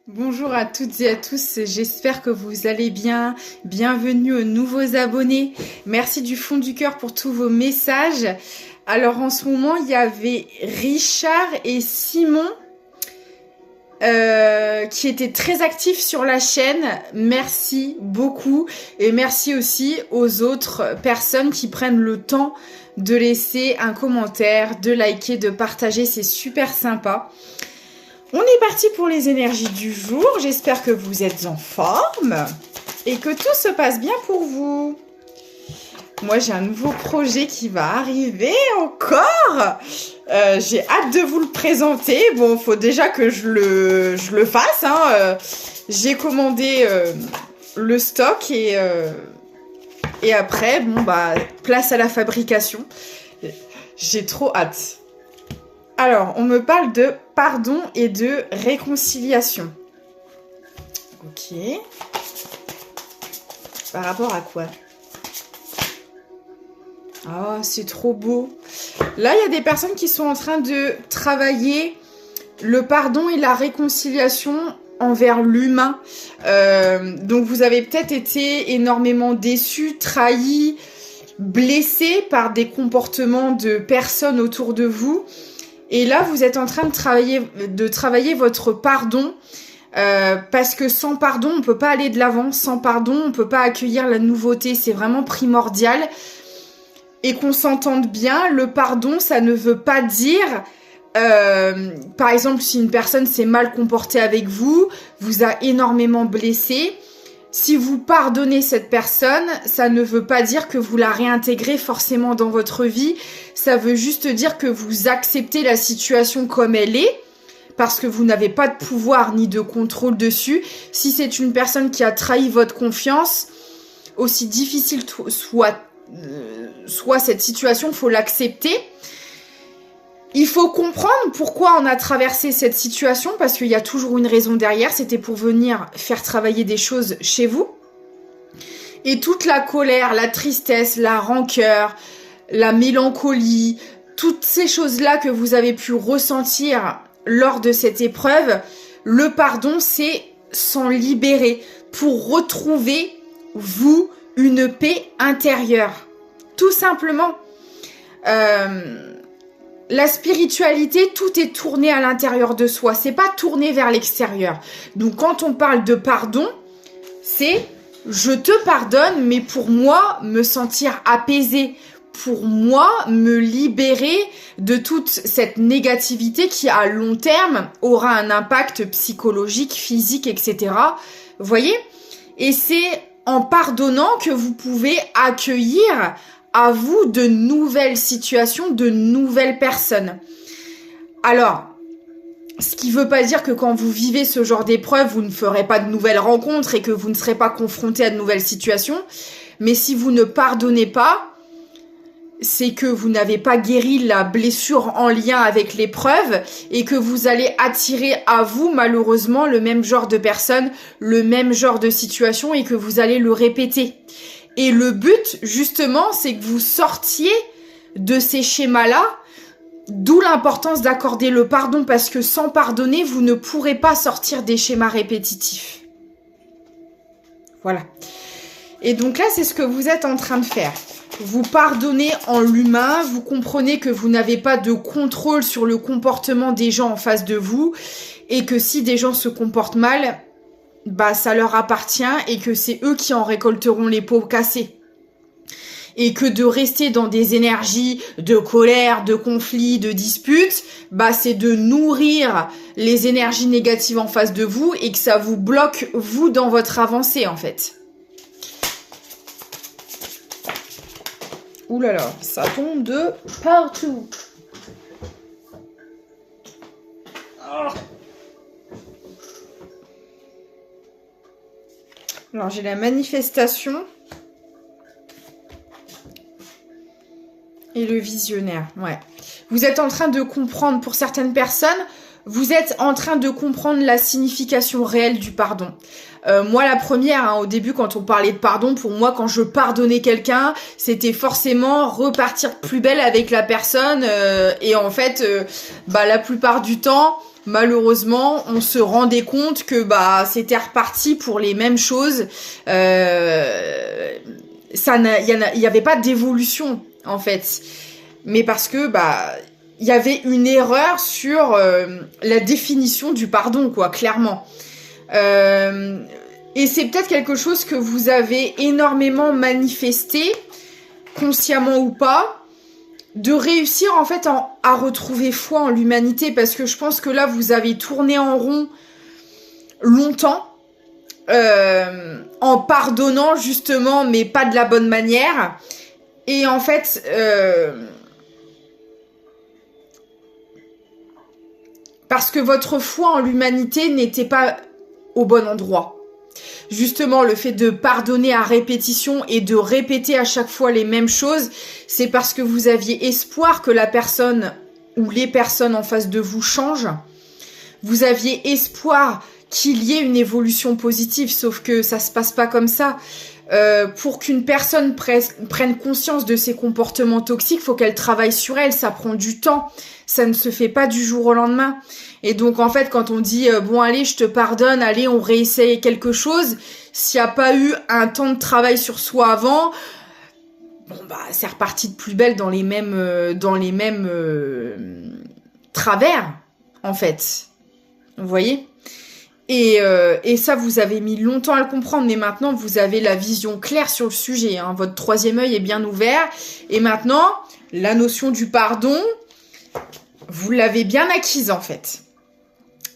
Bonjour à toutes et à tous, j'espère que vous allez bien. Bienvenue aux nouveaux abonnés. Merci du fond du cœur pour tous vos messages. Alors en ce moment, il y avait Richard et Simon qui étaient très actifs sur la chaîne. Merci beaucoup et merci aussi aux autres personnes qui prennent le temps de laisser un commentaire, de liker, de partager. C'est super sympa. On est parti pour les énergies du jour. J'espère que vous êtes en forme et que tout se passe bien pour vous. Moi, j'ai un nouveau projet qui va arriver encore. J'ai hâte de vous le présenter. Bon, faut déjà que je le fasse. Hein. J'ai commandé le stock et après, bon, bah, place à la fabrication. J'ai trop hâte. Alors, on me parle de pardon et de réconciliation. Ok. Par rapport à quoi? Oh, c'est trop beau. Là, il y a des personnes qui sont en train de travailler le pardon et la réconciliation envers l'humain. Donc, vous avez peut-être été énormément déçus, trahis, blessés par des comportements de personnes autour de vous. Et là, vous êtes en train de travailler votre pardon parce que sans pardon, on ne peut pas aller de l'avant. Sans pardon, on ne peut pas accueillir la nouveauté. C'est vraiment primordial. Et qu'on s'entende bien, le pardon, ça ne veut pas dire... par exemple, si une personne s'est mal comportée avec vous, vous a énormément blessé... Si vous pardonnez cette personne, ça ne veut pas dire que vous la réintégrez forcément dans votre vie. Ça veut juste dire que vous acceptez la situation comme elle est, parce que vous n'avez pas de pouvoir ni de contrôle dessus. Si c'est une personne qui a trahi votre confiance, aussi difficile soit cette situation, il faut l'accepter. Il faut comprendre pourquoi on a traversé cette situation, parce qu'il y a toujours une raison derrière. C'était pour venir faire travailler des choses chez vous. Et toute la colère, la tristesse, la rancœur, la mélancolie, toutes ces choses-là que vous avez pu ressentir lors de cette épreuve, le pardon, c'est s'en libérer pour retrouver, vous, une paix intérieure. Tout simplement. La spiritualité, tout est tourné à l'intérieur de soi. C'est pas tourné vers l'extérieur. Donc, quand on parle de pardon, c'est je te pardonne, mais pour moi, me sentir apaisé. Pour moi, me libérer de toute cette négativité qui, à long terme, aura un impact psychologique, physique, etc. Vous voyez? Et c'est en pardonnant que vous pouvez accueillir à vous de nouvelles situations, de nouvelles personnes. Alors, ce qui ne veut pas dire que quand vous vivez ce genre d'épreuve, vous ne ferez pas de nouvelles rencontres et que vous ne serez pas confronté à de nouvelles situations. Mais si vous ne pardonnez pas, c'est que vous n'avez pas guéri la blessure en lien avec l'épreuve et que vous allez attirer à vous, malheureusement, le même genre de personnes, le même genre de situation et que vous allez le répéter. Et le but, justement, c'est que vous sortiez de ces schémas-là, d'où l'importance d'accorder le pardon, parce que sans pardonner, vous ne pourrez pas sortir des schémas répétitifs. Voilà. Et donc là, c'est ce que vous êtes en train de faire. Vous pardonnez en l'humain, vous comprenez que vous n'avez pas de contrôle sur le comportement des gens en face de vous, et que si des gens se comportent mal... bah ça leur appartient et que c'est eux qui en récolteront les pots cassés. Et que de rester dans des énergies de colère, de conflit, de dispute, bah c'est de nourrir les énergies négatives en face de vous et que ça vous bloque, vous, dans votre avancée, en fait. Ouh là là, ça tombe de partout. Oh. Alors, j'ai la manifestation et le visionnaire, ouais. Vous êtes en train de comprendre, pour certaines personnes, vous êtes en train de comprendre la signification réelle du pardon. Moi, la première, hein, au début, quand on parlait de pardon, pour moi, quand je pardonnais quelqu'un, c'était forcément repartir plus belle avec la personne. Et en fait, la plupart du temps, malheureusement, on se rendait compte que bah c'était reparti pour les mêmes choses. Il y avait pas d'évolution en fait, mais parce que bah il y avait une erreur sur la définition du pardon, quoi, clairement. Et c'est peut-être quelque chose que vous avez énormément manifesté, consciemment ou pas, de réussir en fait à retrouver foi en l'humanité, parce que je pense que là vous avez tourné en rond longtemps en pardonnant justement, mais pas de la bonne manière. Et en fait parce que votre foi en l'humanité n'était pas au bon endroit. Justement, le fait de pardonner à répétition et de répéter à chaque fois les mêmes choses, c'est parce que vous aviez espoir que la personne ou les personnes en face de vous changent. Vous aviez espoir qu'il y ait une évolution positive, sauf que ça se passe pas comme ça. Pour qu'une personne prenne conscience de ses comportements toxiques, faut qu'elle travaille sur elle, ça prend du temps, ça ne se fait pas du jour au lendemain. Et donc en fait quand on dit bon allez je te pardonne, allez on réessaye quelque chose, s'il n'y a pas eu un temps de travail sur soi avant, bon bah c'est reparti de plus belle dans les mêmes travers en fait, vous voyez. Et ça, vous avez mis longtemps à le comprendre, mais maintenant, vous avez la vision claire sur le sujet. Hein. Votre troisième œil est bien ouvert. Et maintenant, la notion du pardon, vous l'avez bien acquise, en fait.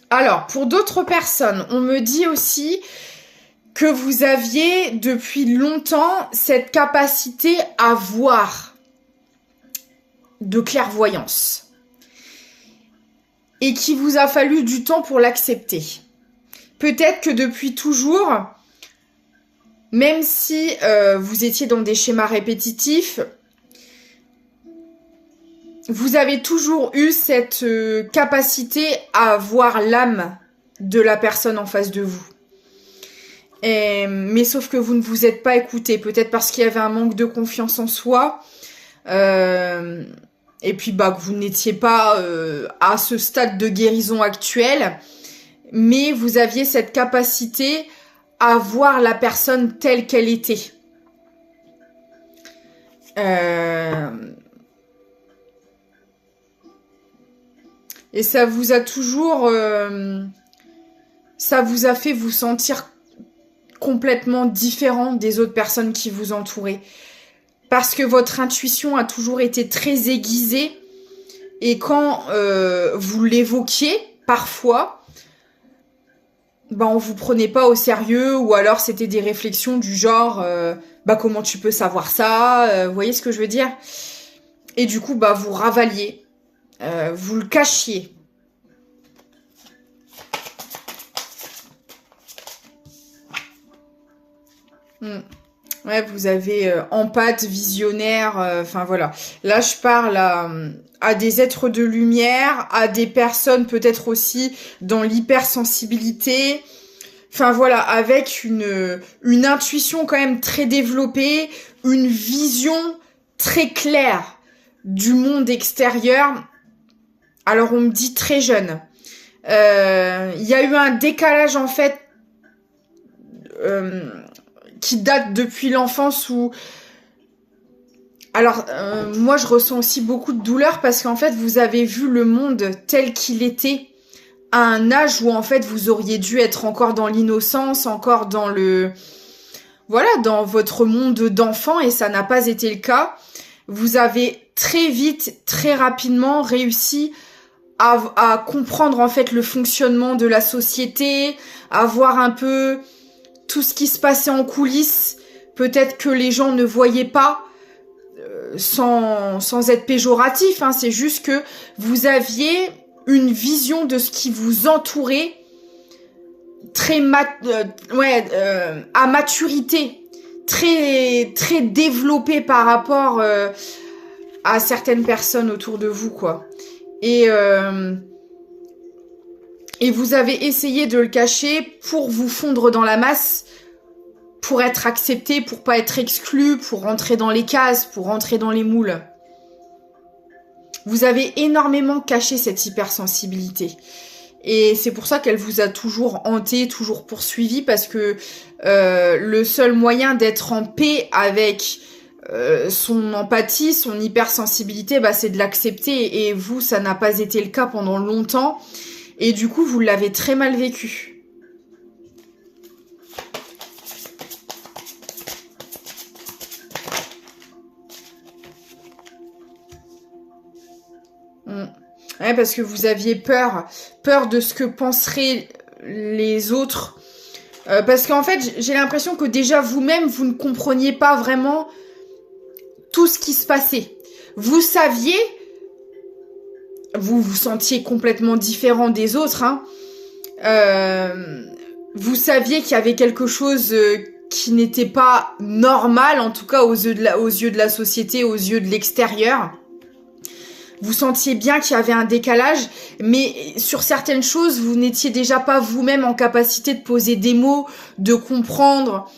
Alors, pour d'autres personnes, on me dit aussi que vous aviez, depuis longtemps, cette capacité à voir de clairvoyance. Et qu'il vous a fallu du temps pour l'accepter. Peut-être que depuis toujours, même si vous étiez dans des schémas répétitifs, vous avez toujours eu cette capacité à voir l'âme de la personne en face de vous. Mais sauf que vous ne vous êtes pas écouté, peut-être parce qu'il y avait un manque de confiance en soi, et puis bah que vous n'étiez pas à ce stade de guérison actuel. Mais vous aviez cette capacité à voir la personne telle qu'elle était. Et ça vous a toujours... ça vous a fait vous sentir complètement différent des autres personnes qui vous entouraient. Parce que votre intuition a toujours été très aiguisée. Et quand vous l'évoquiez, parfois... bah on vous prenait pas au sérieux, ou alors c'était des réflexions du genre bah comment tu peux savoir ça, vous voyez ce que je veux dire. Et du coup bah vous ravaliez, vous le cachiez. Ouais, vous avez empathe, visionnaire, enfin voilà. Là je parle à des êtres de lumière, à des personnes peut-être aussi dans l'hypersensibilité. Enfin voilà, avec une intuition quand même très développée, une vision très claire du monde extérieur. Alors on me dit très jeune. Il y a eu un décalage en fait qui date depuis l'enfance où... Alors, moi, je ressens aussi beaucoup de douleur parce qu'en fait, vous avez vu le monde tel qu'il était à un âge où, en fait, vous auriez dû être encore dans l'innocence, encore dans le... Voilà, dans votre monde d'enfant, et ça n'a pas été le cas. Vous avez très vite, très rapidement réussi à comprendre, en fait, le fonctionnement de la société, à voir un peu tout ce qui se passait en coulisses, peut-être que les gens ne voyaient pas, sans être péjoratif, hein, c'est juste que vous aviez une vision de ce qui vous entourait très à maturité, très très développée par rapport à certaines personnes autour de vous, quoi. Et vous avez essayé de le cacher pour vous fondre dans la masse, pour être accepté, pour pas être exclu, pour rentrer dans les cases, pour rentrer dans les moules. Vous avez énormément caché cette hypersensibilité. Et c'est pour ça qu'elle vous a toujours hanté, toujours poursuivi, parce que le seul moyen d'être en paix avec son empathie, son hypersensibilité, bah, c'est de l'accepter. Et vous, ça n'a pas été le cas pendant longtemps. Et du coup, vous l'avez très mal vécu. Ouais, parce que vous aviez peur de ce que penseraient les autres. Parce qu'en fait, j'ai l'impression que déjà vous-même, vous ne compreniez pas vraiment tout ce qui se passait. Vous saviez, vous vous sentiez complètement différent des autres, hein. Vous saviez qu'il y avait quelque chose qui n'était pas normal, en tout cas aux yeux de la société, aux yeux de l'extérieur. Vous sentiez bien qu'il y avait un décalage, mais sur certaines choses, vous n'étiez déjà pas vous-même en capacité de poser des mots, de comprendre,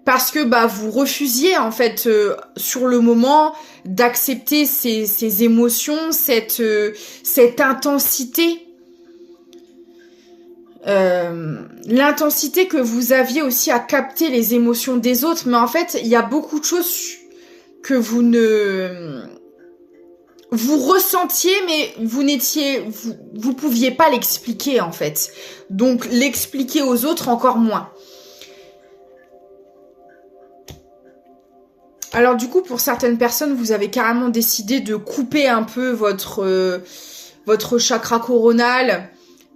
parce que bah vous refusiez en fait sur le moment d'accepter ces émotions, cette intensité. L'intensité que vous aviez aussi à capter les émotions des autres, mais en fait, il y a beaucoup de choses que vous ressentiez, mais vous pouviez pas l'expliquer en fait. Donc l'expliquer aux autres encore moins. Alors du coup, pour certaines personnes, vous avez carrément décidé de couper un peu votre chakra coronal,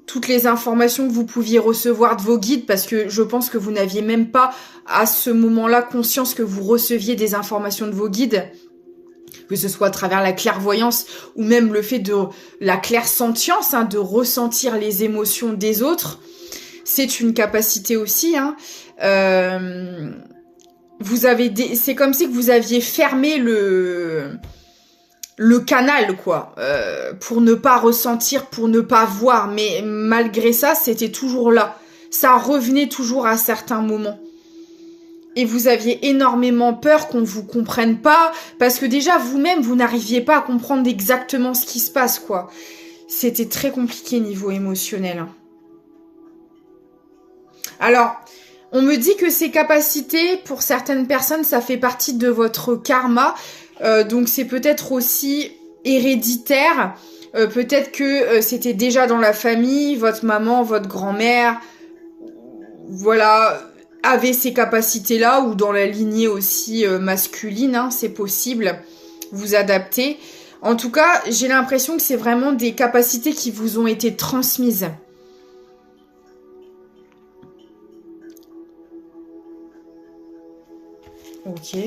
toutes les informations que vous pouviez recevoir de vos guides, parce que je pense que vous n'aviez même pas à ce moment-là conscience que vous receviez des informations de vos guides, que ce soit à travers la clairvoyance ou même le fait de la clairsentience, hein, de ressentir les émotions des autres. C'est une capacité aussi, hein. C'est comme si que vous aviez fermé le canal, quoi, pour ne pas ressentir, pour ne pas voir. Mais malgré ça, c'était toujours là. Ça revenait toujours à certains moments. Et vous aviez énormément peur qu'on vous comprenne pas, parce que déjà, vous-même, vous n'arriviez pas à comprendre exactement ce qui se passe, quoi. C'était très compliqué niveau émotionnel. Alors, on me dit que ces capacités, pour certaines personnes, ça fait partie de votre karma. Donc c'est peut-être aussi héréditaire. Peut-être que c'était déjà dans la famille, votre maman, votre grand-mère, voilà, avait ces capacités-là, ou dans la lignée aussi masculine, hein, c'est possible, vous adapter. En tout cas, j'ai l'impression que c'est vraiment des capacités qui vous ont été transmises. Ok.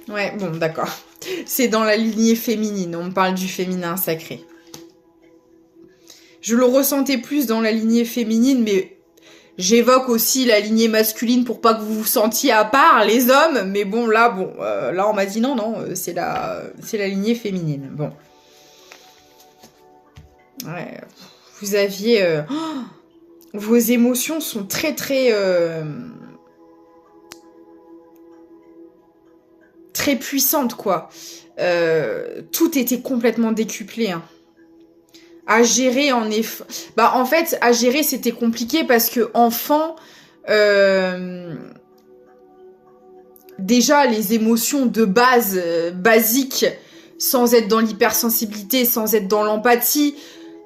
Ouais, bon, d'accord. C'est dans la lignée féminine, on me parle du féminin sacré. Je le ressentais plus dans la lignée féminine, mais j'évoque aussi la lignée masculine pour pas que vous vous sentiez à part, les hommes. Mais bon, là, on m'a dit non, c'est la lignée féminine. Bon. Ouais, vous aviez... vos émotions sont très, très... très puissantes, quoi. Tout était complètement décuplé, hein. À gérer, en effet... Bah, en fait, à gérer, c'était compliqué parce que enfant... déjà, les émotions de base, basiques, sans être dans l'hypersensibilité, sans être dans l'empathie...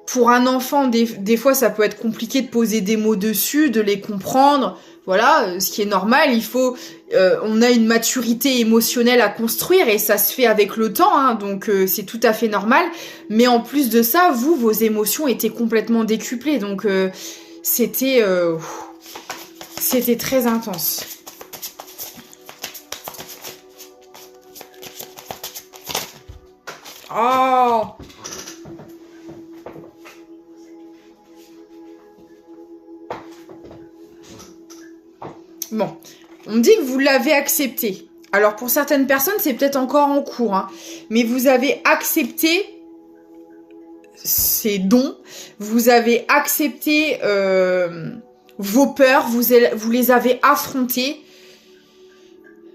Pour un enfant, des fois, ça peut être compliqué de poser des mots dessus, de les comprendre. Voilà, ce qui est normal. Il faut, on a une maturité émotionnelle à construire et ça se fait avec le temps, hein, donc c'est tout à fait normal. Mais en plus de ça, vos émotions étaient complètement décuplées, donc c'était très intense. Oh! Bon, on me dit que vous l'avez accepté. Alors pour certaines personnes, c'est peut-être encore en cours, hein, mais vous avez accepté ces dons, vous avez accepté vos peurs, vous les avez affrontées.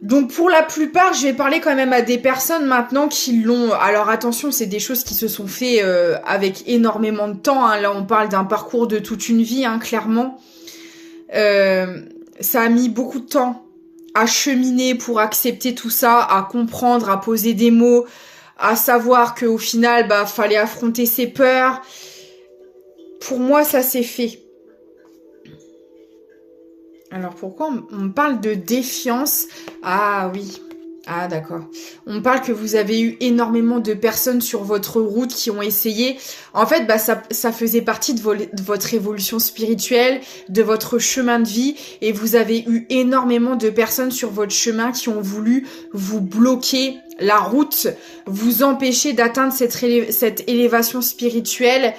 Donc pour la plupart, je vais parler quand même à des personnes maintenant qui l'ont... Alors attention, c'est des choses qui se sont fait avec énormément de temps. Hein. Là, on parle d'un parcours de toute une vie, hein, clairement. Ça a mis beaucoup de temps à cheminer pour accepter tout ça, à comprendre, à poser des mots, à savoir qu'au final, bah, fallait affronter ses peurs. Pour moi, ça s'est fait. Alors pourquoi on parle de défiance? Ah oui, ah d'accord. On parle que vous avez eu énormément de personnes sur votre route qui ont essayé. En fait, bah, ça faisait partie de votre évolution spirituelle, de votre chemin de vie. Et vous avez eu énormément de personnes sur votre chemin qui ont voulu vous bloquer la route, vous empêcher d'atteindre cette élévation spirituelle.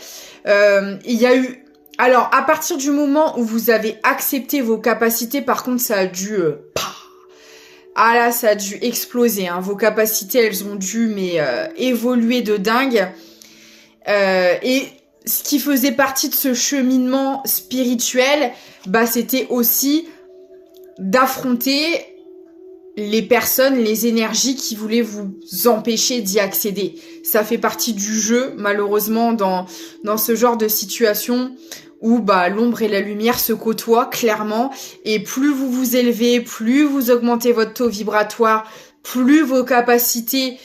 Il y a eu... Alors, à partir du moment où vous avez accepté vos capacités, par contre, ça a dû... Ah là, ça a dû exploser. Hein. Vos capacités, elles ont dû évoluer de dingue. Et ce qui faisait partie de ce cheminement spirituel, bah, c'était aussi d'affronter les personnes, les énergies qui voulaient vous empêcher d'y accéder. Ça fait partie du jeu, malheureusement, dans ce genre de situation où bah, l'ombre et la lumière se côtoient clairement, et plus vous vous élevez, plus vous augmentez votre taux vibratoire, plus vos capacités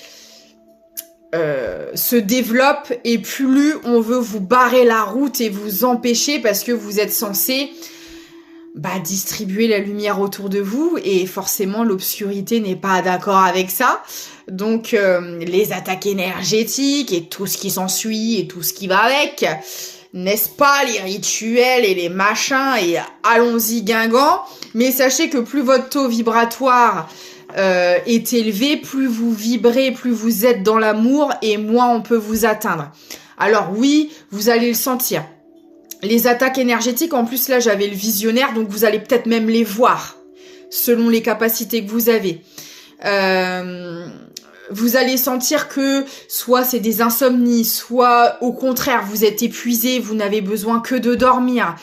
se développent, et plus on veut vous barrer la route et vous empêcher parce que vous êtes censé distribuer la lumière autour de vous, et forcément l'obscurité n'est pas d'accord avec ça. Donc les attaques énergétiques et tout ce qui s'ensuit et tout ce qui va avec, n'est-ce pas, les rituels et les machins, et allons-y Guingamp. Mais sachez que plus votre taux vibratoire est élevé, plus vous vibrez, plus vous êtes dans l'amour, et moins on peut vous atteindre. Alors oui, vous allez le sentir. Les attaques énergétiques, en plus là j'avais le visionnaire, donc vous allez peut-être même les voir, selon les capacités que vous avez. Vous allez sentir que soit c'est des insomnies, soit au contraire vous êtes épuisé, vous n'avez besoin que de dormir.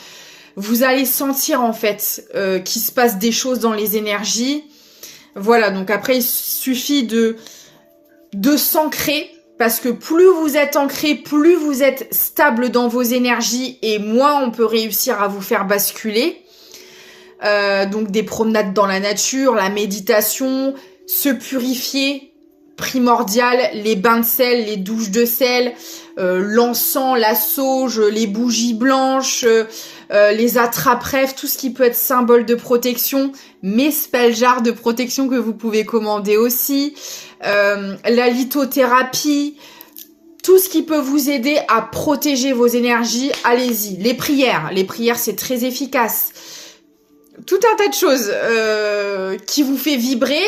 Vous allez sentir en fait qu'il se passe des choses dans les énergies. Voilà, donc après il suffit de s'ancrer, parce que plus vous êtes ancré, plus vous êtes stable dans vos énergies, et moins on peut réussir à vous faire basculer. Donc des promenades dans la nature, la méditation, se purifier, primordial, les bains de sel, les douches de sel, l'encens, la sauge, les bougies blanches, les attrape-rêves, tout ce qui peut être symbole de protection, mes spell jars de protection que vous pouvez commander aussi, la lithothérapie, tout ce qui peut vous aider à protéger vos énergies, allez-y. Les prières c'est très efficace. Tout un tas de choses qui vous fait vibrer.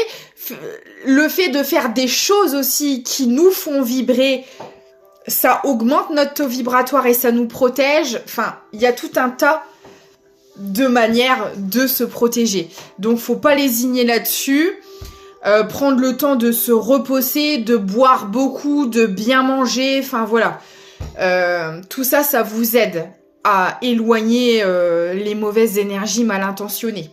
Le fait de faire des choses aussi qui nous font vibrer, ça augmente notre taux vibratoire et ça nous protège. Enfin, il y a tout un tas de manières de se protéger. Donc, faut pas lésigner là-dessus. Prendre le temps de se reposer, de boire beaucoup, de bien manger. Enfin, voilà. Tout ça, ça vous aide à éloigner les mauvaises énergies mal intentionnées.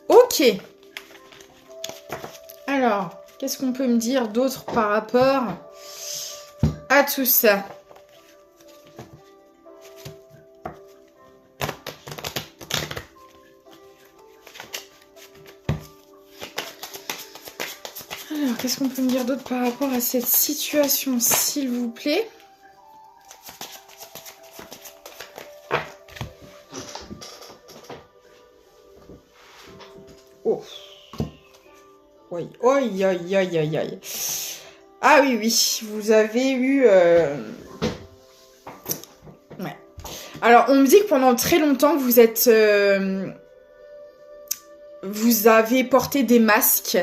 Ok. Alors, qu'est-ce qu'on peut me dire d'autre par rapport à tout ça? Alors, qu'est-ce qu'on peut me dire d'autre par rapport à cette situation, s'il vous plaît? Oh. Oui. Oi, oi, oi, oi, oi. Ah oui, oui. Vous avez eu... Ouais. Alors, on me dit que pendant très longtemps, vous êtes... Vous avez porté des masques.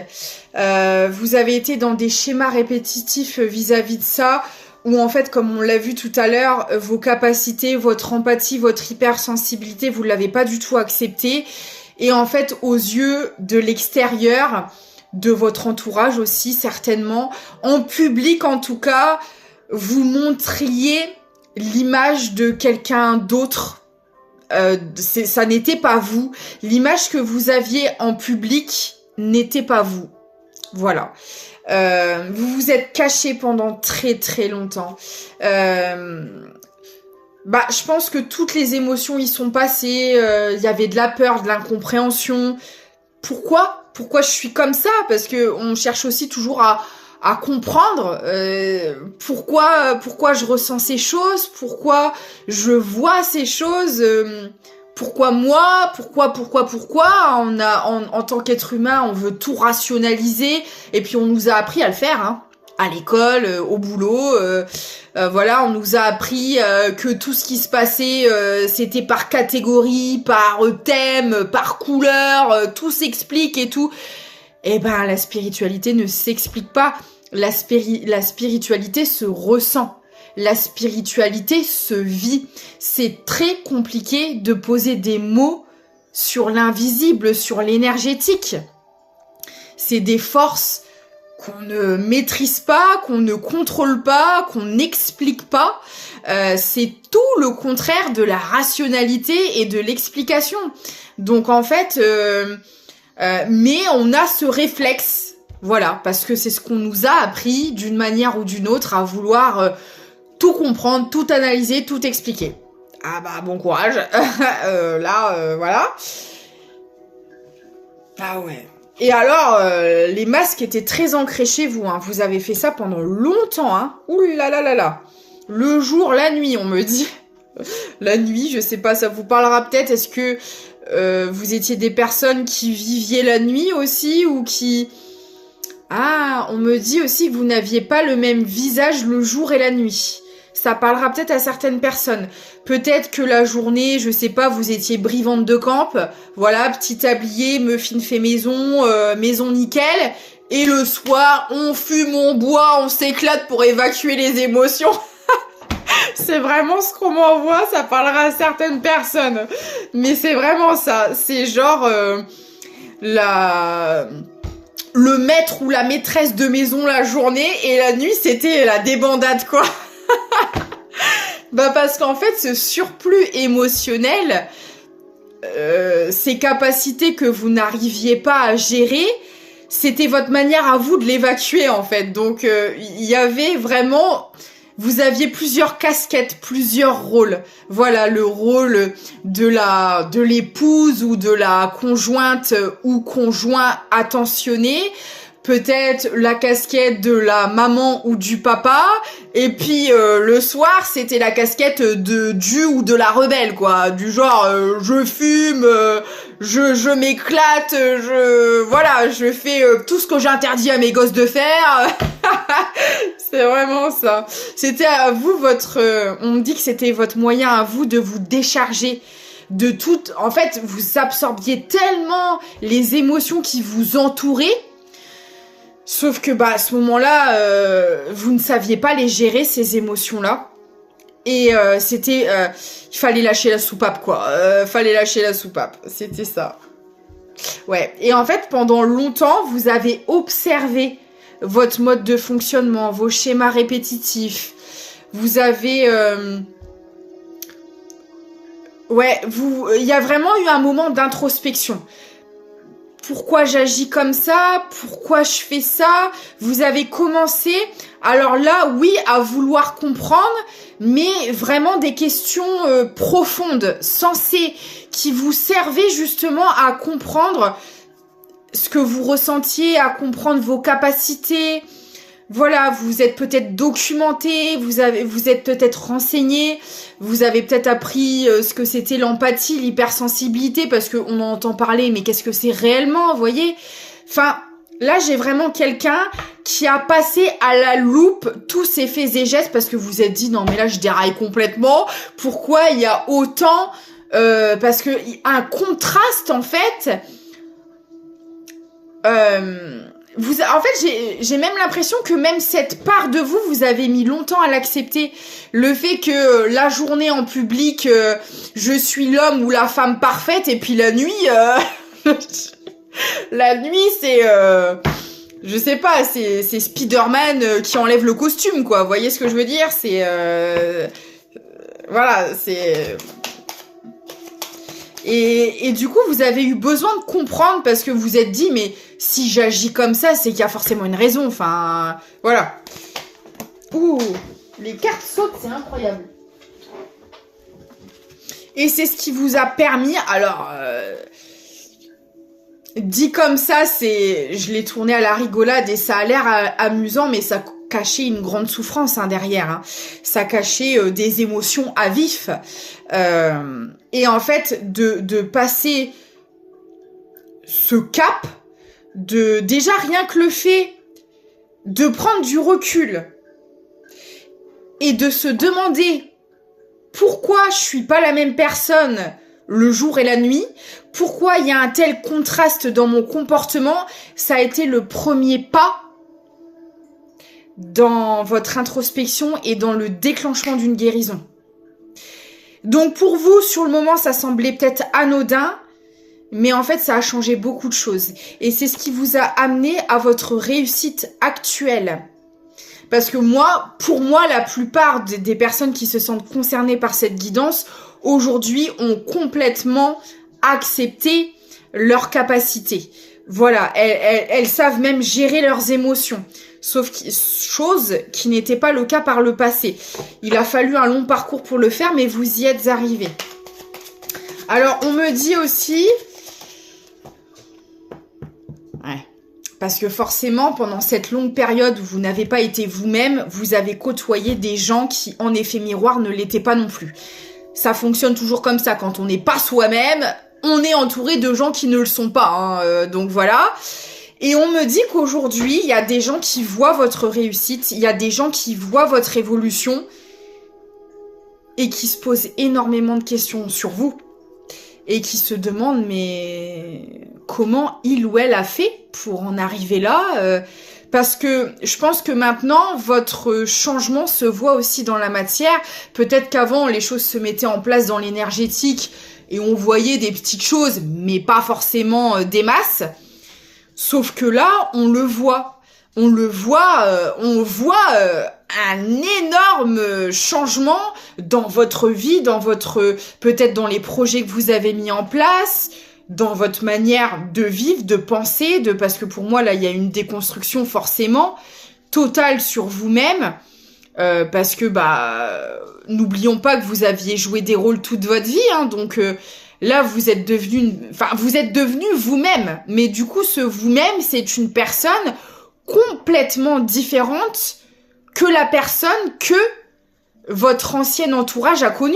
Vous avez été dans des schémas répétitifs vis-à-vis de ça, où en fait, comme on l'a vu tout à l'heure, vos capacités, votre empathie, votre hypersensibilité, vous ne l'avez pas du tout accepté. Et en fait, aux yeux de l'extérieur, de votre entourage aussi, certainement, en public en tout cas, vous montriez l'image de quelqu'un d'autre, ça n'était pas vous. L'image que vous aviez en public n'était pas vous. Voilà. Vous vous êtes caché pendant très très longtemps. Je pense que toutes les émotions y sont passées. Il y avait de la peur, de l'incompréhension. Pourquoi je suis comme ça? Parce que on cherche aussi toujours à comprendre pourquoi je ressens ces choses, pourquoi je vois ces choses, pourquoi moi, pourquoi en tant qu'être humain, on veut tout rationaliser et puis on nous a appris à le faire, hein. À l'école, au boulot, voilà, on nous a appris que tout ce qui se passait, c'était par catégorie, par thème, par couleur, tout s'explique et tout. Eh ben, la spiritualité ne s'explique pas. La spiritualité se ressent. La spiritualité se vit. C'est très compliqué de poser des mots sur l'invisible, sur l'énergétique. C'est des forces qu'on ne maîtrise pas, qu'on ne contrôle pas, qu'on n'explique pas. C'est tout le contraire de la rationalité et de l'explication. Donc en fait, mais on a ce réflexe, voilà, parce que c'est ce qu'on nous a appris d'une manière ou d'une autre à vouloir tout comprendre, tout analyser, tout expliquer. Ah bah bon courage, voilà. Ah ouais. Et alors, les masques étaient très ancrés chez vous, hein. Vous avez fait ça pendant longtemps, hein. Ouh là là là là. Le jour, la nuit, on me dit. La nuit, je sais pas, ça vous parlera peut-être. Est-ce que vous étiez des personnes qui viviez la nuit aussi ou qui... Ah, on me dit aussi que vous n'aviez pas le même visage le jour et la nuit. Ça parlera peut-être à certaines personnes. Peut-être que la journée, je sais pas, vous étiez brivante de camp. Voilà, petit tablier, muffin fait maison, maison nickel. Et le soir, on fume, on boit, on s'éclate pour évacuer les émotions. C'est vraiment ce qu'on m'envoie, ça parlera à certaines personnes. Mais c'est vraiment ça. C'est genre le maître ou la maîtresse de maison la journée et la nuit, c'était la débandade, quoi. Parce qu'en fait, ce surplus émotionnel, ces capacités que vous n'arriviez pas à gérer, c'était votre manière à vous de l'évacuer, en fait. Donc, il y avait vraiment... Vous aviez plusieurs casquettes, plusieurs rôles. Voilà, le rôle de l'épouse ou de la conjointe ou conjoint attentionné. Peut-être la casquette de la maman ou du papa. Et puis le soir, c'était la casquette du ou de la rebelle, quoi. Du genre, je fume, je m'éclate, je fais tout ce que j'interdis à mes gosses de faire. C'est vraiment ça. C'était à vous on me dit que c'était votre moyen à vous de vous décharger de tout. En fait, vous absorbiez tellement les émotions qui vous entouraient. Sauf que à ce moment-là, vous ne saviez pas les gérer, ces émotions-là. Et il fallait lâcher la soupape, quoi. Fallait lâcher la soupape, c'était ça. Ouais, et en fait, pendant longtemps, vous avez observé votre mode de fonctionnement, vos schémas répétitifs. Vous avez... il y a vraiment eu un moment d'introspection. Pourquoi j'agis comme ça? Pourquoi je fais ça? Vous avez commencé, alors là, oui, à vouloir comprendre, mais vraiment des questions profondes, sensées, qui vous servaient justement à comprendre ce que vous ressentiez, à comprendre vos capacités. Voilà, vous êtes peut-être documenté, vous êtes peut-être renseigné, vous avez peut-être appris ce que c'était l'empathie, l'hypersensibilité, parce qu'on en entend parler, mais qu'est-ce que c'est réellement, vous voyez? Enfin, là, j'ai vraiment quelqu'un qui a passé à la loupe tous ses faits et gestes, parce que vous vous êtes dit, non mais là, je déraille complètement, pourquoi il y a autant... parce que un contraste, en fait... En fait, j'ai même l'impression que même cette part de vous, vous avez mis longtemps à l'accepter. Le fait que la journée en public, je suis l'homme ou la femme parfaite, et puis la nuit, la nuit, c'est, je sais pas, c'est Spider-Man qui enlève le costume, quoi. Vous voyez ce que je veux dire? C'est, voilà, c'est... Et du coup, vous avez eu besoin de comprendre parce que vous êtes dit, mais si j'agis comme ça, c'est qu'il y a forcément une raison. Enfin, voilà. Ouh, les cartes sautent, c'est incroyable. Et c'est ce qui vous a permis, alors, dit comme ça, je l'ai tourné à la rigolade et ça a l'air amusant, mais ça cachait une grande souffrance derrière. Hein. Ça cachait des émotions à vif. Et en fait, de passer ce cap, déjà rien que le fait de prendre du recul et de se demander pourquoi je suis pas la même personne le jour et la nuit, pourquoi il y a un tel contraste dans mon comportement, ça a été le premier pas dans votre introspection et dans le déclenchement d'une guérison. Donc pour vous, sur le moment, ça semblait peut-être anodin, mais en fait, ça a changé beaucoup de choses. Et c'est ce qui vous a amené à votre réussite actuelle. Parce que pour moi, la plupart des personnes qui se sentent concernées par cette guidance, aujourd'hui, ont complètement accepté leurs capacités. Voilà, elles savent même gérer leurs émotions. Chose qui n'était pas le cas par le passé. Il a fallu un long parcours pour le faire, mais vous y êtes arrivés. Alors, on me dit aussi... Ouais. Parce que forcément, pendant cette longue période où vous n'avez pas été vous-même, vous avez côtoyé des gens qui, en effet miroir, ne l'étaient pas non plus. Ça fonctionne toujours comme ça. Quand on n'est pas soi-même, on est entouré de gens qui ne le sont pas. Hein. Donc voilà. Et on me dit qu'aujourd'hui, il y a des gens qui voient votre réussite, il y a des gens qui voient votre évolution et qui se posent énormément de questions sur vous. Et qui se demandent, mais comment il ou elle a fait pour en arriver là parce que je pense que maintenant, votre changement se voit aussi dans la matière. Peut-être qu'avant, les choses se mettaient en place dans l'énergétique et on voyait des petites choses, mais pas forcément des masses. Sauf que là, on le voit. On voit un énorme changement dans votre vie, peut-être dans les projets que vous avez mis en place, dans votre manière de vivre, de penser, parce que pour moi, là, il y a une déconstruction forcément totale sur vous-même, parce que, n'oublions pas que vous aviez joué des rôles toute votre vie, hein, donc... Là, vous êtes devenu vous-même, mais du coup, ce vous-même, c'est une personne complètement différente que la personne que votre ancien entourage a connue,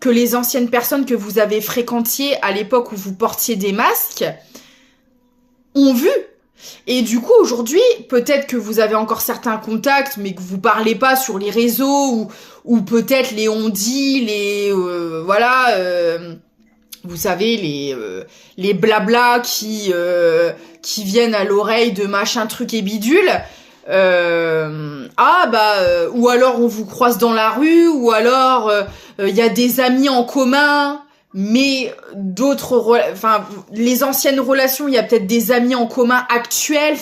que les anciennes personnes que vous avez fréquentiez à l'époque où vous portiez des masques ont vu. Et du coup, aujourd'hui, peut-être que vous avez encore certains contacts, mais que vous parlez pas sur les réseaux, ou peut-être les on-dit, vous savez, les blabla qui viennent à l'oreille de machin truc et bidule. Ou alors on vous croise dans la rue, ou alors il y a des amis en commun, mais les anciennes relations, il y a peut-être des amis en commun actuels.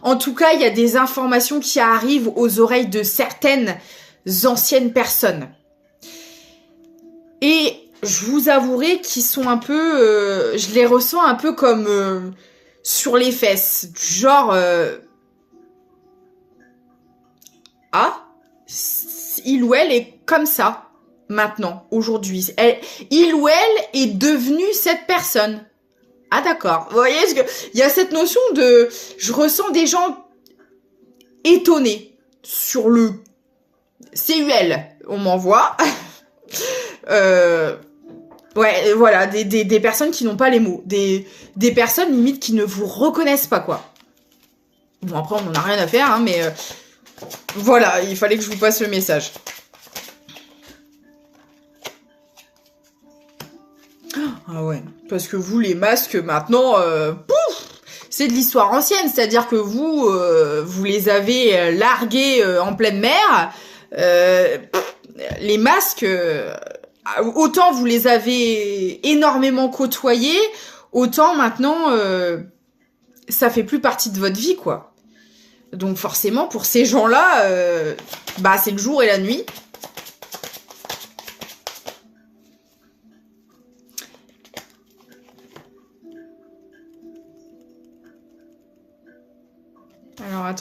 En tout cas, il y a des informations qui arrivent aux oreilles de certaines anciennes personnes. Et je vous avouerai qu'ils sont un peu... je les ressens un peu comme sur les fesses. Genre... il ou elle est comme ça, maintenant, aujourd'hui. Il ou elle est devenu cette personne. Ah d'accord. Vous voyez, il y a cette notion de... Je ressens des gens étonnés sur le CUL. On m'envoie. Ouais, voilà, des personnes qui n'ont pas les mots. Des personnes, limite, qui ne vous reconnaissent pas, quoi. Bon, après, on n'en a rien à faire, hein, mais... voilà, il fallait que je vous passe le message. Ah ouais, parce que vous, les masques, maintenant, c'est de l'histoire ancienne. C'est-à-dire que vous les avez largués en pleine mer. Les masques, autant vous les avez énormément côtoyés, autant maintenant, ça fait plus partie de votre vie, quoi. Donc forcément, pour ces gens-là, c'est le jour et la nuit.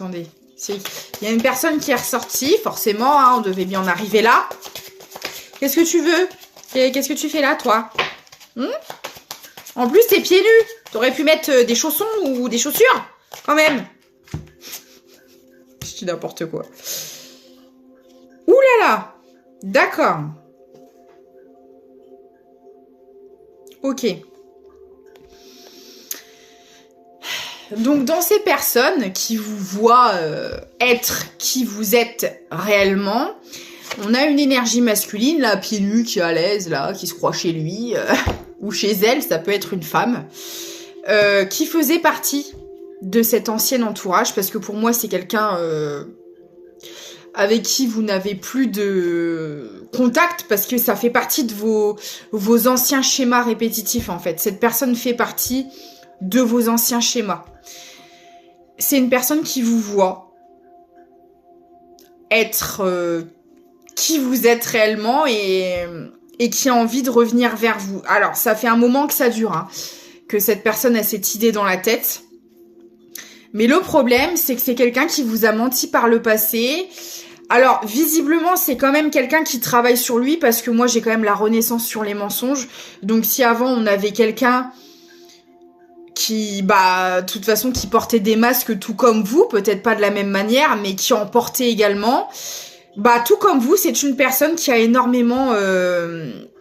attendez. Il y a une personne qui est ressortie, forcément, hein, on devait bien en arriver là. Qu'est-ce que tu veux? Qu'est-ce que tu fais là, toi? En plus, t'es pieds nus. T'aurais pu mettre des chaussons ou des chaussures, quand même. Je dis n'importe quoi. Ouh là là. D'accord. Ok. Donc, dans ces personnes qui vous voient être qui vous êtes réellement, on a une énergie masculine, là, pieds nus, qui est à l'aise, là, qui se croit chez lui, ou chez elle, ça peut être une femme, qui faisait partie de cet ancien entourage, parce que pour moi, c'est quelqu'un avec qui vous n'avez plus de contact, parce que ça fait partie de vos anciens schémas répétitifs, en fait. Cette personne fait partie de vos anciens schémas. C'est une personne qui vous voit être qui vous êtes réellement et qui a envie de revenir vers vous. Alors, ça fait un moment que ça dure, hein, que cette personne a cette idée dans la tête. Mais le problème, c'est que c'est quelqu'un qui vous a menti par le passé. Alors, visiblement, c'est quand même quelqu'un qui travaille sur lui, parce que moi, j'ai quand même la renaissance sur les mensonges. Donc, si avant, on avait quelqu'un qui, de toute façon, qui portait des masques tout comme vous, peut-être pas de la même manière, mais qui en portait également, tout comme vous, c'est une personne qui a énormément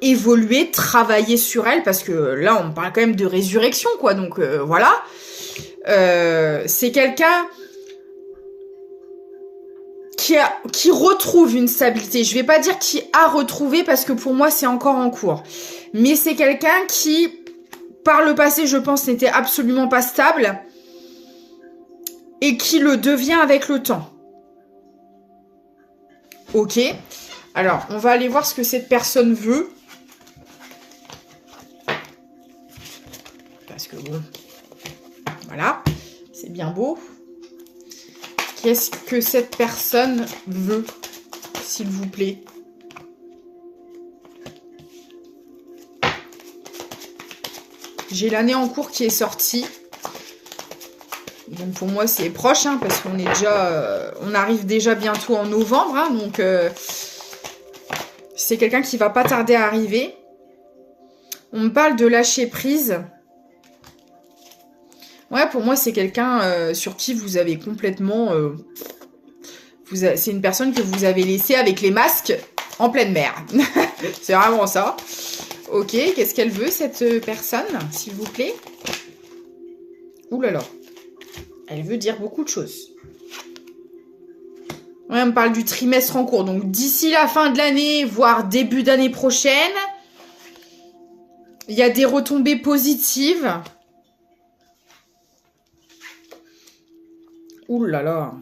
évolué, travaillé sur elle, parce que là, on parle quand même de résurrection, quoi, donc voilà. C'est quelqu'un qui retrouve une stabilité. Je vais pas dire qui a retrouvé, parce que pour moi, c'est encore en cours. Mais c'est quelqu'un qui, par le passé, je pense, n'était absolument pas stable et qui le devient avec le temps. Ok. Alors, on va aller voir ce que cette personne veut. Parce que bon, voilà, c'est bien beau. Qu'est-ce que cette personne veut, s'il vous plaît? J'ai l'année en cours qui est sortie. Donc pour moi c'est proche, hein, parce qu'on est déjà, on arrive déjà bientôt en novembre, hein, donc c'est quelqu'un qui va pas tarder à arriver. On me parle de lâcher prise. Ouais, pour moi c'est quelqu'un sur qui vous avez complètement, c'est une personne que vous avez laissée avec les masques en pleine mer. C'est vraiment ça. Ok, qu'est-ce qu'elle veut, cette personne, s'il vous plaît? Ouh là là. Elle veut dire beaucoup de choses. Ouais, on me parle du trimestre en cours. Donc, d'ici la fin de l'année, voire début d'année prochaine, il y a des retombées positives. Ouh là là.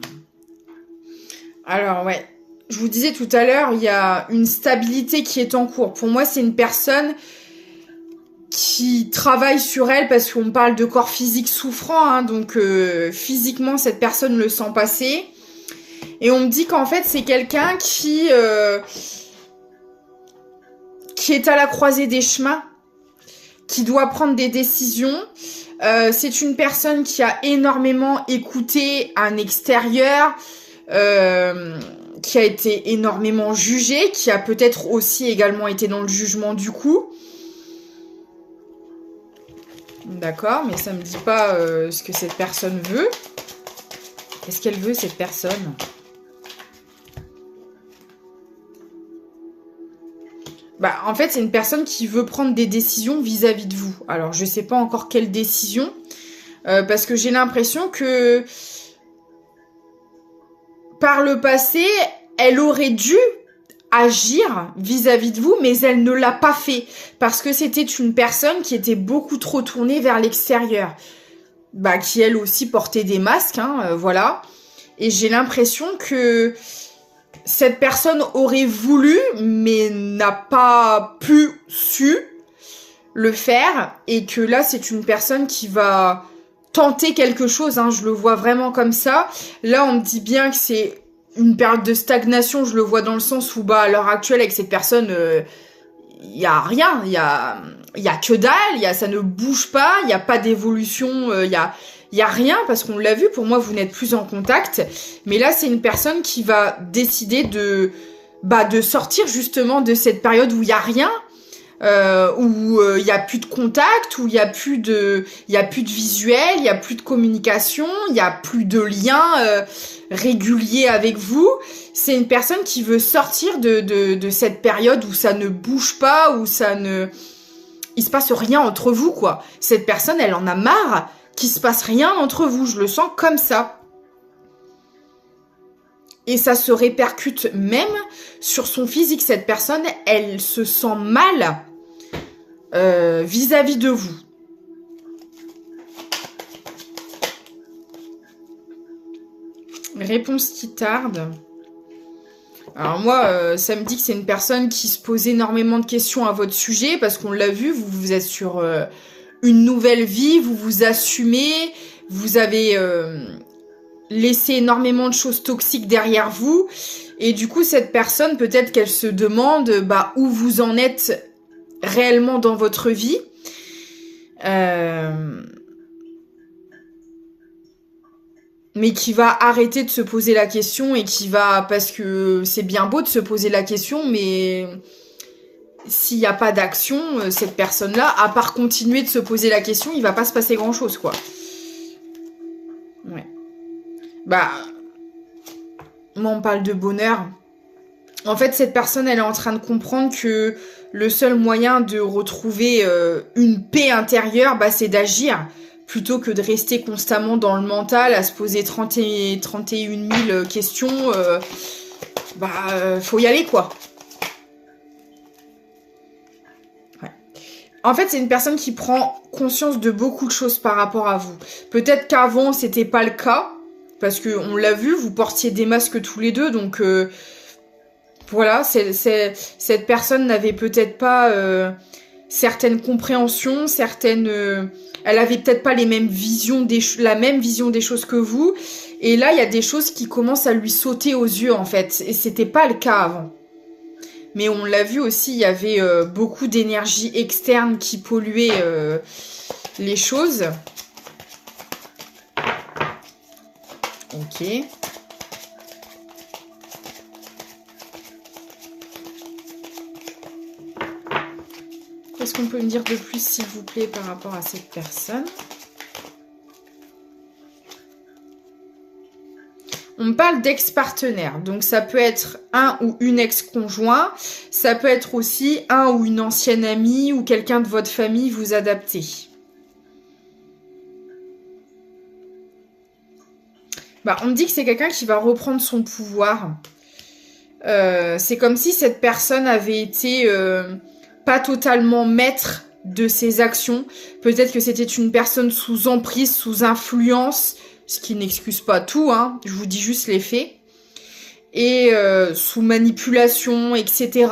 Alors, ouais. Je vous disais tout à l'heure, il y a une stabilité qui est en cours. Pour moi, c'est une personne qui travaille sur elle, parce qu'on parle de corps physique souffrant, hein, donc physiquement, cette personne le sent passer. Et on me dit qu'en fait, c'est quelqu'un qui est à la croisée des chemins, qui doit prendre des décisions. C'est une personne qui a énormément écouté un extérieur, qui a été énormément jugé, qui a peut-être aussi également été dans le jugement du coup. D'accord, mais ça me dit pas ce que cette personne veut. Qu'est-ce qu'elle veut, cette personne? En fait, c'est une personne qui veut prendre des décisions vis-à-vis de vous. Alors, je sais pas encore quelle décision, parce que j'ai l'impression que par le passé, elle aurait dû agir vis-à-vis de vous, mais elle ne l'a pas fait, parce que c'était une personne qui était beaucoup trop tournée vers l'extérieur, qui elle aussi portait des masques, hein, voilà. Et j'ai l'impression que cette personne aurait voulu, mais n'a pas su le faire, et que là, c'est une personne qui va tenter quelque chose, hein, je le vois vraiment comme ça. Là, on me dit bien que c'est une période de stagnation, je le vois dans le sens où, à l'heure actuelle, avec cette personne, il y a rien, il y a que dalle, ça ne bouge pas, il y a pas d'évolution, il il n'y a rien, parce qu'on l'a vu, pour moi, vous n'êtes plus en contact. Mais là, c'est une personne qui va décider de sortir justement de cette période où il n'y a rien, où il n'y a plus de contact, où il n'y a plus de visuel, il n'y a plus de communication, il n'y a plus de lien régulier avec vous. C'est une personne qui veut sortir de cette période où ça ne bouge pas, où il se passe rien entre vous, quoi. Cette personne, elle en a marre qu'il se passe rien entre vous. Je le sens comme ça. Et ça se répercute même sur son physique. Cette personne, elle se sent mal vis-à-vis de vous. Réponse qui tarde. Alors moi, ça me dit que c'est une personne qui se pose énormément de questions à votre sujet, parce qu'on l'a vu, vous êtes sur une nouvelle vie, vous vous assumez, vous avez laissé énormément de choses toxiques derrière vous, et du coup, cette personne, peut-être qu'elle se demande où vous en êtes réellement dans votre vie. Mais qui va arrêter de se poser la question et qui va... Parce que c'est bien beau de se poser la question, mais s'il n'y a pas d'action, cette personne-là, à part continuer de se poser la question, il va pas se passer grand-chose, quoi. Ouais. Moi, on parle de bonheur. En fait, cette personne, elle est en train de comprendre que le seul moyen de retrouver une paix intérieure, c'est d'agir. Plutôt que de rester constamment dans le mental, à se poser 31 000 questions, faut y aller, quoi. Ouais. En fait, c'est une personne qui prend conscience de beaucoup de choses par rapport à vous. Peut-être qu'avant, c'était pas le cas, parce que on l'a vu, vous portiez des masques tous les deux, donc voilà, cette personne n'avait peut-être pas certaines compréhensions, elle avait peut-être pas la même vision des choses que vous. Et là, il y a des choses qui commencent à lui sauter aux yeux, en fait. Et c'était pas le cas avant. Mais on l'a vu aussi, il y avait beaucoup d'énergie externe qui polluait les choses. Ok. Qu'est-ce qu'on peut me dire de plus, s'il vous plaît, par rapport à cette personne? On me parle d'ex-partenaire. Donc, ça peut être un ou une ex-conjoint. Ça peut être aussi un ou une ancienne amie ou quelqu'un de votre famille vous adapter. On me dit que c'est quelqu'un qui va reprendre son pouvoir. C'est comme si cette personne avait été... pas totalement maître de ses actions. Peut-être que c'était une personne sous emprise, sous influence, ce qui n'excuse pas tout, hein. Je vous dis juste les faits. Et sous manipulation, etc.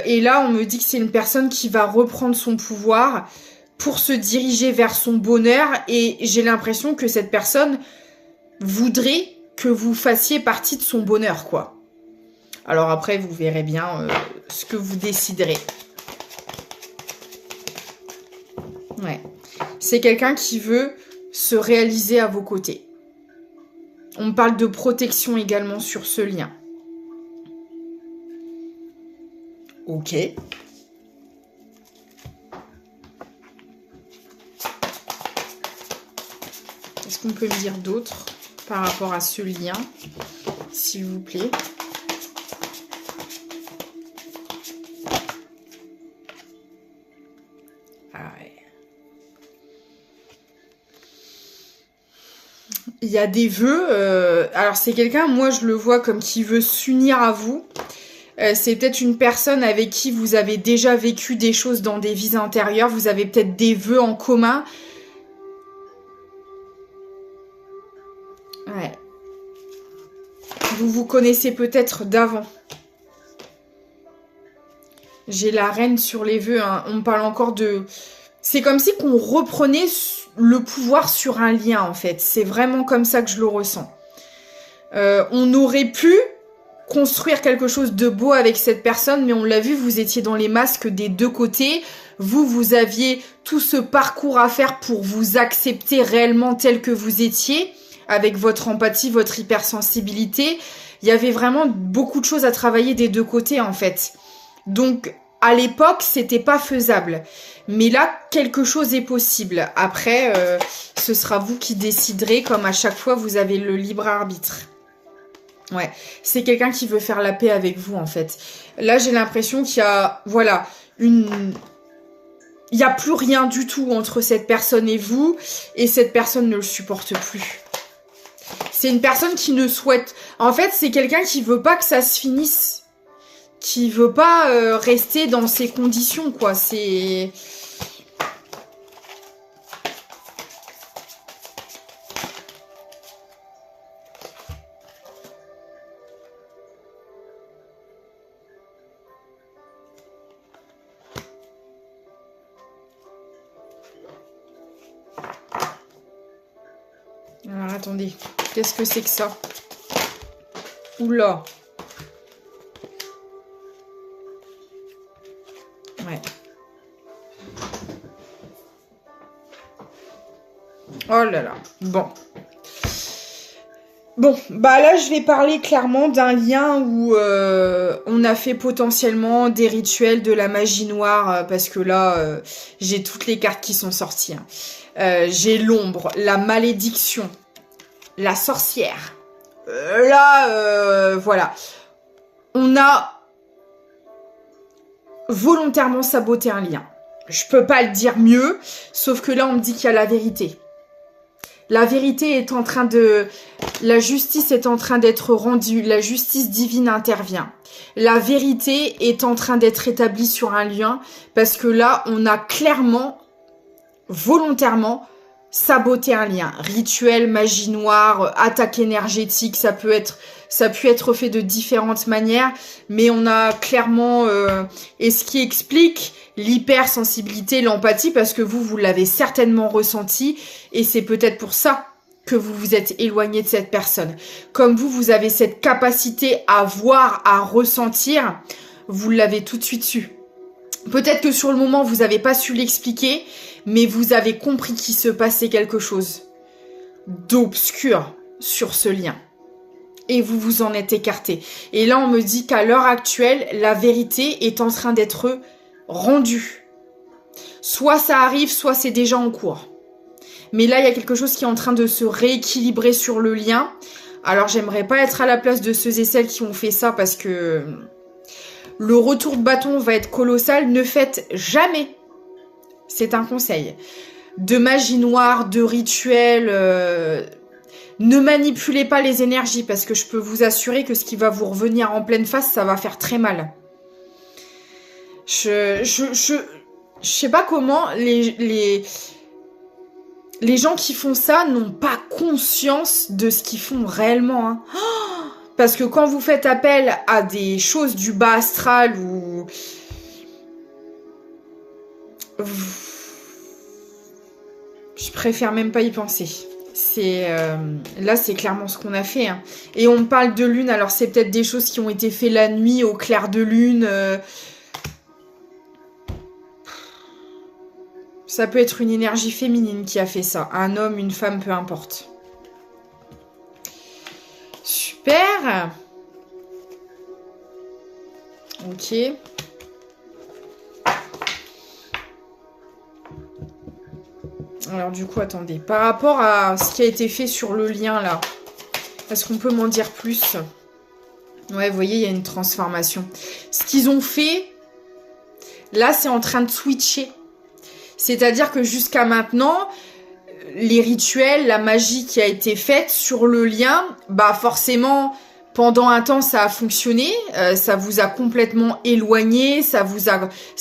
Et là, on me dit que c'est une personne qui va reprendre son pouvoir pour se diriger vers son bonheur. Et j'ai l'impression que cette personne voudrait que vous fassiez partie de son bonheur, quoi. Alors après, vous verrez bien ce que vous déciderez. Ouais. C'est quelqu'un qui veut se réaliser à vos côtés. On me parle de protection également sur ce lien. Ok. Qu'est-ce qu'on peut me dire d'autre par rapport à ce lien, s'il vous plaît? Il y a des vœux. Alors, c'est quelqu'un, moi, je le vois comme qui veut s'unir à vous. C'est peut-être une personne avec qui vous avez déjà vécu des choses dans des vies antérieures. Vous avez peut-être des vœux en commun. Ouais. Vous vous connaissez peut-être d'avant. J'ai la reine sur les vœux. Hein. On me parle encore de... C'est comme si qu'on reprenait le pouvoir sur un lien, en fait. C'est vraiment comme ça que je le ressens. On aurait pu construire quelque chose de beau avec cette personne, mais on l'a vu, vous étiez dans les masques des deux côtés. Vous aviez tout ce parcours à faire pour vous accepter réellement tel que vous étiez, avec votre empathie, votre hypersensibilité. Il y avait vraiment beaucoup de choses à travailler des deux côtés, en fait. Donc, à l'époque, c'était pas faisable. Mais là, quelque chose est possible. Après, ce sera vous qui déciderez, comme à chaque fois, vous avez le libre arbitre. Ouais, c'est quelqu'un qui veut faire la paix avec vous, en fait. Là, j'ai l'impression qu'il y a, voilà, il n'y a plus rien du tout entre cette personne et vous, et cette personne ne le supporte plus. C'est une personne qui ne souhaite... En fait, c'est quelqu'un qui veut pas que ça se finisse. Qui veut pas rester dans ces conditions, quoi. C'est... Alors, attendez. Qu'est-ce que c'est que ça? Oula. Ouais. Oh là là. Bon. Bon, bah là, je vais parler clairement d'un lien où on a fait potentiellement des rituels, de la magie noire, parce que là, j'ai toutes les cartes qui sont sorties. Hein. J'ai l'ombre, la malédiction, la sorcière. Voilà. On a volontairement saboté un lien. Je peux pas le dire mieux, sauf que là, on me dit qu'il y a la vérité. La vérité est en train de... La justice est en train d'être rendue. La justice divine intervient. La vérité est en train d'être établie sur un lien. Parce que là, on a clairement, volontairement, saboté un lien. Rituel, magie noire, attaque énergétique, ça peut être fait de différentes manières. Mais on a clairement... et ce qui explique... l'hypersensibilité, l'empathie, parce que vous l'avez certainement ressenti, et c'est peut-être pour ça que vous vous êtes éloigné de cette personne. Comme vous avez cette capacité à voir, à ressentir, vous l'avez tout de suite su. Peut-être que sur le moment, vous n'avez pas su l'expliquer, mais vous avez compris qu'il se passait quelque chose d'obscur sur ce lien. Et vous vous en êtes écarté. Et là, on me dit qu'à l'heure actuelle, la vérité est en train d'être rendu. Soit ça arrive, soit c'est déjà en cours. Mais là, il y a quelque chose qui est en train de se rééquilibrer sur le lien. Alors, j'aimerais pas être à la place de ceux et celles qui ont fait ça parce que le retour de bâton va être colossal. Ne faites jamais, c'est un conseil, de magie noire, de rituel. Ne manipulez pas les énergies parce que je peux vous assurer que ce qui va vous revenir en pleine face, ça va faire très mal. Je sais pas comment les gens qui font ça n'ont pas conscience de ce qu'ils font réellement. Hein. Oh, parce que quand vous faites appel à des choses du bas astral ou... Je préfère même pas y penser. Là, c'est clairement ce qu'on a fait. Hein. Et on parle de lune, alors c'est peut-être des choses qui ont été faites la nuit, au clair de lune... Ça peut être une énergie féminine qui a fait ça. Un homme, une femme, peu importe. Super. Ok. Alors du coup, attendez. Par rapport à ce qui a été fait sur le lien là, est-ce qu'on peut m'en dire plus? Ouais, vous voyez, il y a une transformation. Ce qu'ils ont fait, là, c'est en train de switcher. C'est-à-dire que jusqu'à maintenant, les rituels, la magie qui a été faite sur le lien, bah forcément, pendant un temps, ça a fonctionné, ça vous a complètement éloigné, ça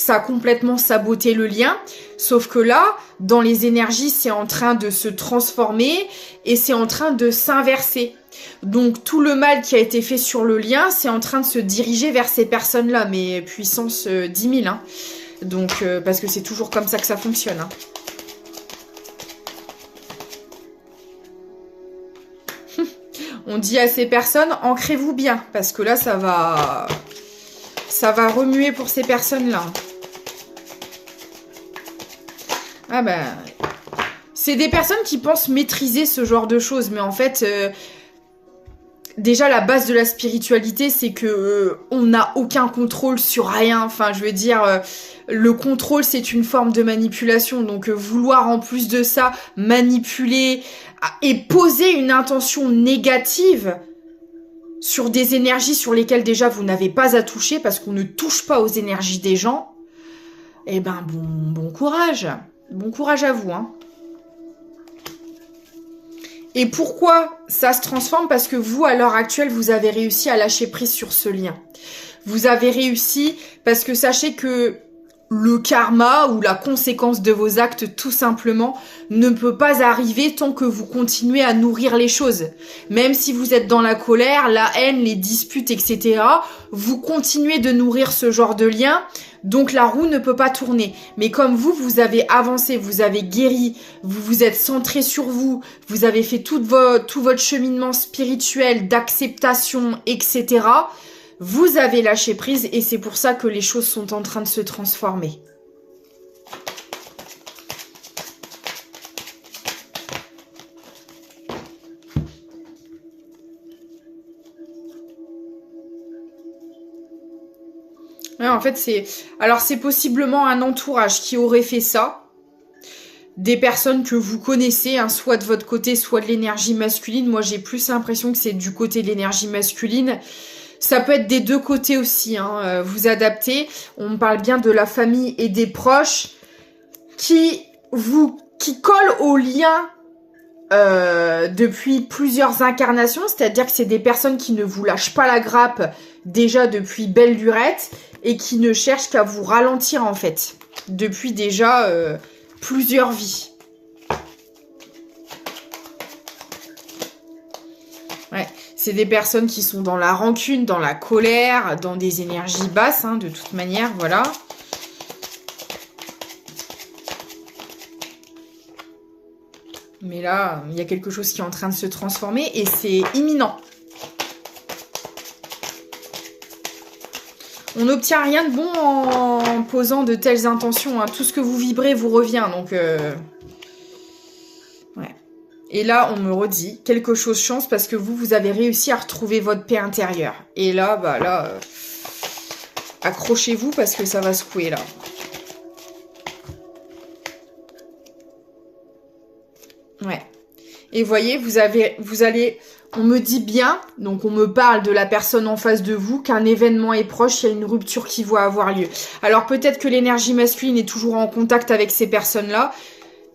a complètement saboté le lien. Sauf que là, dans les énergies, c'est en train de se transformer et c'est en train de s'inverser. Donc tout le mal qui a été fait sur le lien, c'est en train de se diriger vers ces personnes-là, mais puissance 10 000, hein. Donc, parce que c'est toujours comme ça que ça fonctionne. Hein. On dit à ces personnes, ancrez-vous bien, parce que là, ça va remuer pour ces personnes-là. Ah ben, c'est des personnes qui pensent maîtriser ce genre de choses, mais en fait, déjà la base de la spiritualité, c'est que on n'a aucun contrôle sur rien. Enfin, je veux dire, le contrôle, c'est une forme de manipulation. Donc, vouloir en plus de ça manipuler et poser une intention négative sur des énergies sur lesquelles déjà vous n'avez pas à toucher, parce qu'on ne touche pas aux énergies des gens, eh ben bon courage. Bon courage à vous, hein. Et pourquoi ça se transforme? Parce que vous, à l'heure actuelle, vous avez réussi à lâcher prise sur ce lien. Vous avez réussi parce que sachez que le karma ou la conséquence de vos actes, tout simplement, ne peut pas arriver tant que vous continuez à nourrir les choses. Même si vous êtes dans la colère, la haine, les disputes, etc., vous continuez de nourrir ce genre de lien, donc la roue ne peut pas tourner. Mais comme vous avez avancé, vous avez guéri, vous vous êtes centré sur vous, vous avez fait tout votre cheminement spirituel, d'acceptation, etc., vous avez lâché prise et c'est pour ça que les choses sont en train de se transformer. Ouais, en fait, c'est possiblement un entourage qui aurait fait ça. Des personnes que vous connaissez, hein, soit de votre côté, soit de l'énergie masculine. Moi, j'ai plus l'impression que c'est du côté de l'énergie masculine. Ça peut être des deux côtés aussi, hein, vous adaptez. On me parle bien de la famille et des proches qui collent au lien depuis plusieurs incarnations. C'est-à-dire que c'est des personnes qui ne vous lâchent pas la grappe déjà depuis belle lurette et qui ne cherchent qu'à vous ralentir en fait. Depuis déjà plusieurs vies. Ouais. C'est des personnes qui sont dans la rancune, dans la colère, dans des énergies basses, hein, de toute manière, voilà. Mais là, il y a quelque chose qui est en train de se transformer et c'est imminent. On n'obtient rien de bon en posant de telles intentions, hein. Tout ce que vous vibrez vous revient, donc... Ouais. Et là, on me redit, quelque chose change parce que vous avez réussi à retrouver votre paix intérieure. Et là, accrochez-vous parce que ça va secouer, là. Ouais. Et voyez, on me dit bien, donc on me parle de la personne en face de vous, qu'un événement est proche, il y a une rupture qui va avoir lieu. Alors peut-être que l'énergie masculine est toujours en contact avec ces personnes-là.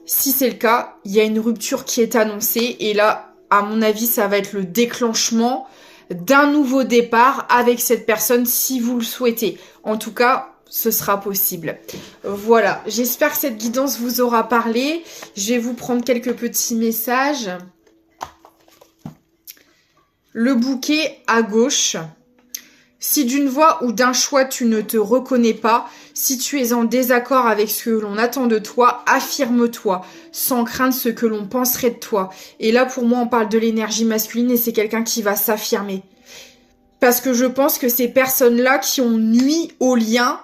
Si c'est le cas, il y a une rupture qui est annoncée et là, à mon avis, ça va être le déclenchement d'un nouveau départ avec cette personne si vous le souhaitez. En tout cas, ce sera possible. Voilà, j'espère que cette guidance vous aura parlé. Je vais vous prendre quelques petits messages. Le bouquet à gauche. Si d'une voix ou d'un choix tu ne te reconnais pas, si tu es en désaccord avec ce que l'on attend de toi, affirme-toi, sans craindre ce que l'on penserait de toi. Et là, pour moi, on parle de l'énergie masculine et c'est quelqu'un qui va s'affirmer. Parce que je pense que ces personnes-là qui ont nui au lien,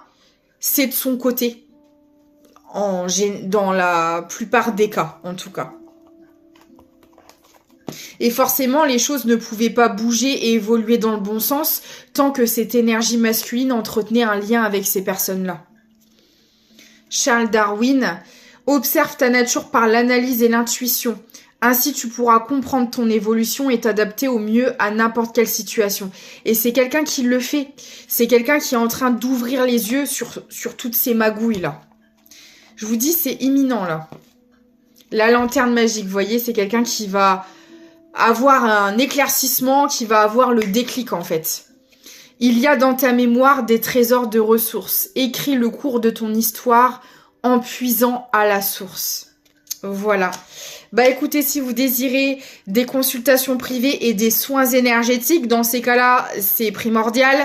c'est de son côté. Dans la plupart des cas, en tout cas. Et forcément, les choses ne pouvaient pas bouger et évoluer dans le bon sens tant que cette énergie masculine entretenait un lien avec ces personnes-là. Charles Darwin, observe ta nature par l'analyse et l'intuition. Ainsi, tu pourras comprendre ton évolution et t'adapter au mieux à n'importe quelle situation. Et c'est quelqu'un qui le fait. C'est quelqu'un qui est en train d'ouvrir les yeux sur toutes ces magouilles-là. Je vous dis, c'est imminent, là. La lanterne magique, vous voyez, c'est quelqu'un qui va avoir un éclaircissement, qui va avoir le déclic, en fait. Il y a dans ta mémoire des trésors de ressources. Écris le cours de ton histoire en puisant à la source. Voilà. Bah écoutez, si vous désirez des consultations privées et des soins énergétiques, dans ces cas-là, c'est primordial.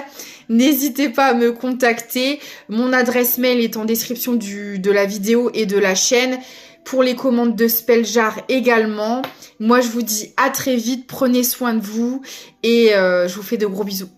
N'hésitez pas à me contacter. Mon adresse mail est en description de la vidéo et de la chaîne. Pour les commandes de Spelljar également. Moi, je vous dis à très vite. Prenez soin de vous et je vous fais de gros bisous.